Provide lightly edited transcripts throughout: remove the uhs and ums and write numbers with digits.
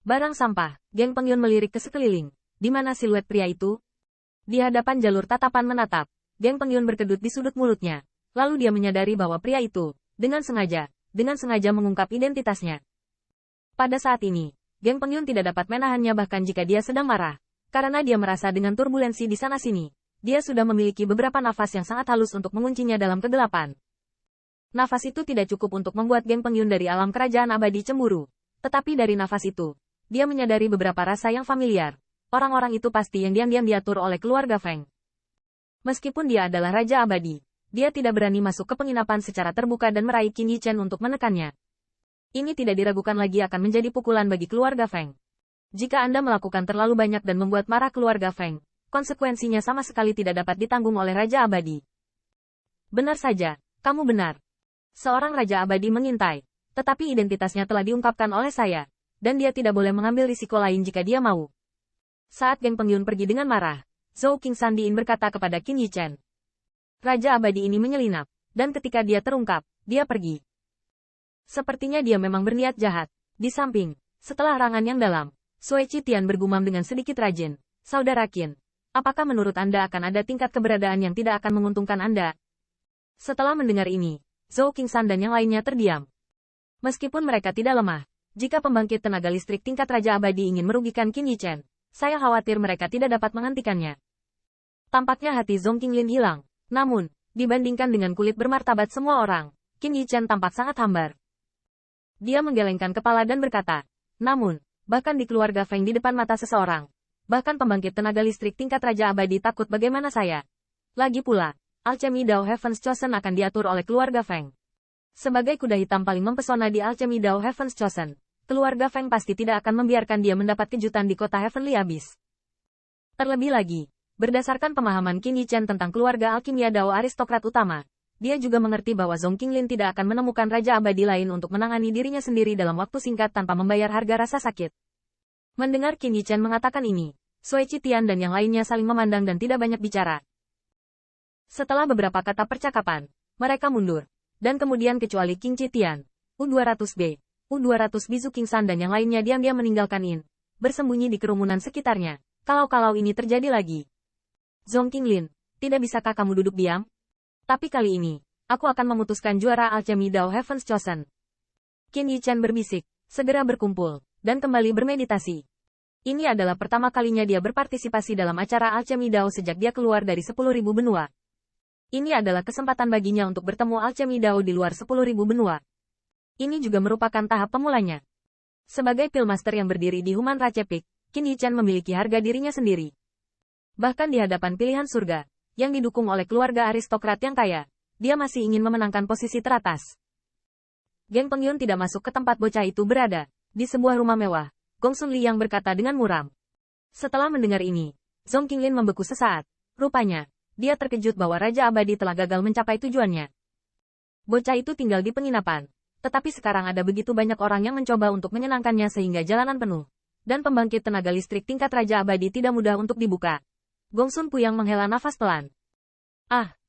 Barang sampah, Geng Pengyun melirik ke sekeliling. Di mana siluet pria itu? Di hadapan jalur tatapan menatap, Geng Pengyun berkedut di sudut mulutnya. Lalu dia menyadari bahwa pria itu, dengan sengaja mengungkap identitasnya. Pada saat ini, Geng Pengyun tidak dapat menahannya bahkan jika dia sedang marah. Karena dia merasa dengan turbulensi di sana-sini, dia sudah memiliki beberapa nafas yang sangat halus untuk menguncinya dalam kegelapan. Nafas itu tidak cukup untuk membuat Geng Pengyun dari alam kerajaan abadi cemburu. Tetapi dari nafas itu, dia menyadari beberapa rasa yang familiar. Orang-orang itu pasti yang diam-diam diatur oleh keluarga Feng. Meskipun dia adalah Raja Abadi, dia tidak berani masuk ke penginapan secara terbuka dan meraih Qin Yichen untuk menekannya. Ini tidak diragukan lagi akan menjadi pukulan bagi keluarga Feng. Jika Anda melakukan terlalu banyak dan membuat marah keluarga Feng, konsekuensinya sama sekali tidak dapat ditanggung oleh Raja Abadi. Benar saja, kamu benar. Seorang Raja Abadi mengintai, tetapi identitasnya telah diungkapkan oleh saya, dan dia tidak boleh mengambil risiko lain jika dia mau. Saat Geng Pengyun pergi dengan marah, Zhou Qingsan Diin berkata kepada Qin Yichen. Raja Abadi ini menyelinap, dan ketika dia terungkap, dia pergi. Sepertinya dia memang berniat jahat. Di samping, setelah harangan yang dalam, Sui Tian bergumam dengan sedikit rajin. Saudara Qin, apakah menurut Anda akan ada tingkat keberadaan yang tidak akan menguntungkan Anda? Setelah mendengar ini, Zhou Qingsan dan yang lainnya terdiam. Meskipun mereka tidak lemah, jika pembangkit tenaga listrik tingkat Raja Abadi ingin merugikan Qin Yichen, saya khawatir mereka tidak dapat menghentikannya. Tampaknya hati Zhong Qinglin hilang. Namun, dibandingkan dengan kulit bermartabat semua orang, Qin Yichen tampak sangat hambar. Dia menggelengkan kepala dan berkata, namun, bahkan di keluarga Feng di depan mata seseorang, bahkan pembangkit tenaga listrik tingkat Raja Abadi takut bagaimana saya. Lagi pula, Alchemy Dao Heaven's Chosen akan diatur oleh keluarga Feng. Sebagai kuda hitam paling mempesona di Alchemy Dao Heaven's Chosen, keluarga Feng pasti tidak akan membiarkan dia mendapat kejutan di kota Heavenly Abyss. Terlebih lagi, berdasarkan pemahaman Qin Yichen tentang keluarga Alkimia Dao aristokrat utama, dia juga mengerti bahwa Zhong Qinglin tidak akan menemukan Raja Abadi lain untuk menangani dirinya sendiri dalam waktu singkat tanpa membayar harga rasa sakit. Mendengar Qin Yichen mengatakan ini, Sui Tian dan yang lainnya saling memandang dan tidak banyak bicara. Setelah beberapa kata percakapan, mereka mundur, dan kemudian kecuali Qin Tian, U200B, U200 Bizu Qingsan dan yang lainnya diam-diam meninggalkan In, bersembunyi di kerumunan sekitarnya. Kalau ini terjadi lagi. Zhong Qinglin, tidak bisakah kamu duduk diam? Tapi kali ini, aku akan memutuskan juara Alchemy Dao Heaven's Chosen. Qin Yichen berbisik, segera berkumpul, dan kembali bermeditasi. Ini adalah pertama kalinya dia berpartisipasi dalam acara Alchemy Dao sejak dia keluar dari 10.000 benua. Ini adalah kesempatan baginya untuk bertemu Alchemy Dao di luar 10.000 benua. Ini juga merupakan tahap pemulanya. Sebagai Pillmaster yang berdiri di Human Rache Peak, Qin Yichen memiliki harga dirinya sendiri. Bahkan di hadapan pilihan surga, yang didukung oleh keluarga aristokrat yang kaya, dia masih ingin memenangkan posisi teratas. Geng Pengyun tidak masuk ke tempat bocah itu berada, di sebuah rumah mewah. Gongsun Li yang berkata dengan muram. Setelah mendengar ini, Zhong Qinglin membeku sesaat. Rupanya, dia terkejut bahwa Raja Abadi telah gagal mencapai tujuannya. Bocah itu tinggal di penginapan, tetapi sekarang ada begitu banyak orang yang mencoba untuk menyenangkannya sehingga jalanan penuh. Dan pembangkit tenaga listrik tingkat Raja Abadi tidak mudah untuk dibuka. Gongsun Puyang menghela nafas pelan.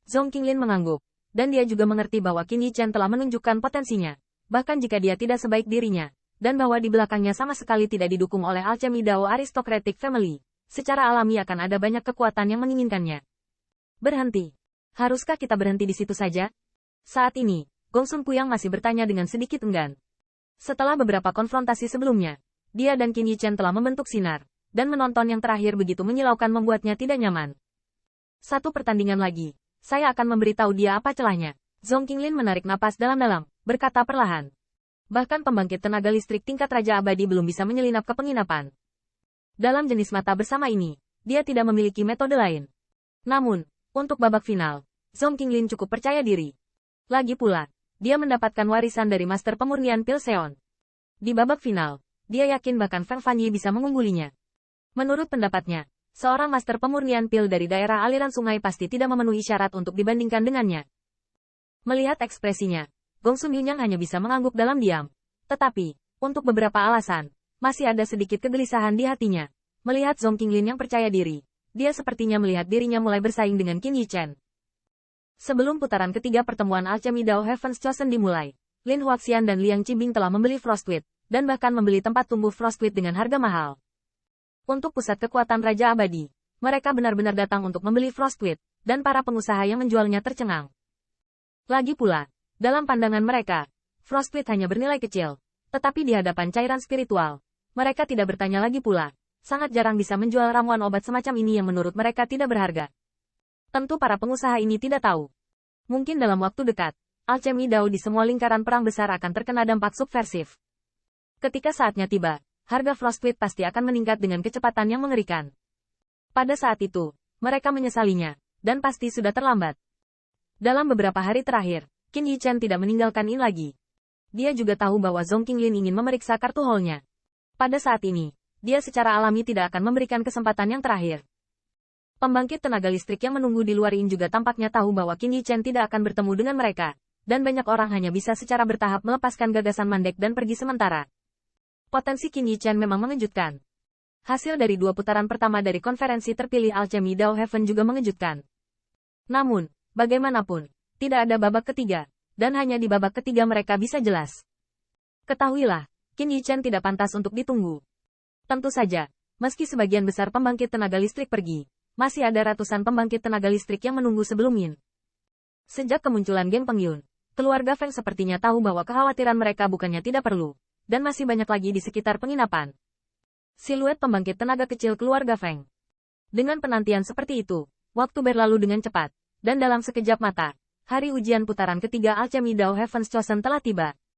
Zhong Qinglin mengangguk. Dan dia juga mengerti bahwa Qin Yichen telah menunjukkan potensinya. Bahkan jika dia tidak sebaik dirinya. Dan bahwa di belakangnya sama sekali tidak didukung oleh Alchemy Dao Aristocratic Family. Secara alami akan ada banyak kekuatan yang menginginkannya. Berhenti. Haruskah kita berhenti di situ saja? Saat ini, Gongsun Puyang masih bertanya dengan sedikit enggan. Setelah beberapa konfrontasi sebelumnya, dia dan Qin Yichen telah membentuk sinar. Dan menonton yang terakhir begitu menyilaukan membuatnya tidak nyaman. Satu pertandingan lagi. Saya akan memberitahu dia apa celahnya. Zhong Qinglin menarik napas dalam-dalam, berkata perlahan. Bahkan pembangkit tenaga listrik tingkat Raja Abadi belum bisa menyelinap ke penginapan. Dalam jenis mata bersama ini, dia tidak memiliki metode lain. Namun, untuk babak final, Zhong Qinglin cukup percaya diri. Lagi pula, dia mendapatkan warisan dari Master Pemurnian Pil Seon. Di babak final, dia yakin bahkan Feng Fanyi bisa mengunggulinya. Menurut pendapatnya, seorang Master Pemurnian Pil dari daerah aliran sungai pasti tidak memenuhi syarat untuk dibandingkan dengannya. Melihat ekspresinya, Gongsun Yunyang hanya bisa mengangguk dalam diam. Tetapi, untuk beberapa alasan, masih ada sedikit kegelisahan di hatinya. Melihat Zhong Qinglin yang percaya diri, dia sepertinya melihat dirinya mulai bersaing dengan Qin Yichen. Sebelum putaran ketiga pertemuan Alchemy Dao Heaven's Chosen dimulai, Lin Huaxian dan Liang Qibing telah membeli Frostweed, dan bahkan membeli tempat tumbuh Frostweed dengan harga mahal. Untuk pusat kekuatan Raja Abadi, mereka benar-benar datang untuk membeli Frostweed, dan para pengusaha yang menjualnya tercengang. Lagi pula, dalam pandangan mereka, Frostweed hanya bernilai kecil, tetapi di hadapan cairan spiritual, mereka tidak bertanya lagi pula. Sangat jarang bisa menjual ramuan obat semacam ini yang menurut mereka tidak berharga. Tentu para pengusaha ini tidak tahu. Mungkin dalam waktu dekat, alchemy Dao di semua lingkaran perang besar akan terkena dampak subversif. Ketika saatnya tiba, harga Frostweed pasti akan meningkat dengan kecepatan yang mengerikan. Pada saat itu, mereka menyesalinya, dan pasti sudah terlambat. Dalam beberapa hari terakhir, Qin Yichen tidak meninggalkan In lagi. Dia juga tahu bahwa Zhong Qinglin ingin memeriksa kartu haulnya. Pada saat ini, dia secara alami tidak akan memberikan kesempatan yang terakhir. Pembangkit tenaga listrik yang menunggu di luar In juga tampaknya tahu bahwa Qin Yichen tidak akan bertemu dengan mereka, dan banyak orang hanya bisa secara bertahap melepaskan gagasan mandek dan pergi sementara. Potensi Qin Yichen memang mengejutkan. Hasil dari 2 putaran pertama dari konferensi terpilih Alchemy Dao Heaven juga mengejutkan. Namun, bagaimanapun, tidak ada babak ketiga, dan hanya di babak ketiga mereka bisa jelas. Ketahuilah, Qin Yichen tidak pantas untuk ditunggu. Tentu saja, meski sebagian besar pembangkit tenaga listrik pergi, masih ada ratusan pembangkit tenaga listrik yang menunggu sebelum Yin. Sejak kemunculan geng Pengyun, keluarga Feng sepertinya tahu bahwa kekhawatiran mereka bukannya tidak perlu, dan masih banyak lagi di sekitar penginapan. Siluet pembangkit tenaga kecil keluarga Feng. Dengan penantian seperti itu, waktu berlalu dengan cepat, dan dalam sekejap mata, hari ujian putaran ketiga Alchemy Dao Heaven's Chosen telah tiba.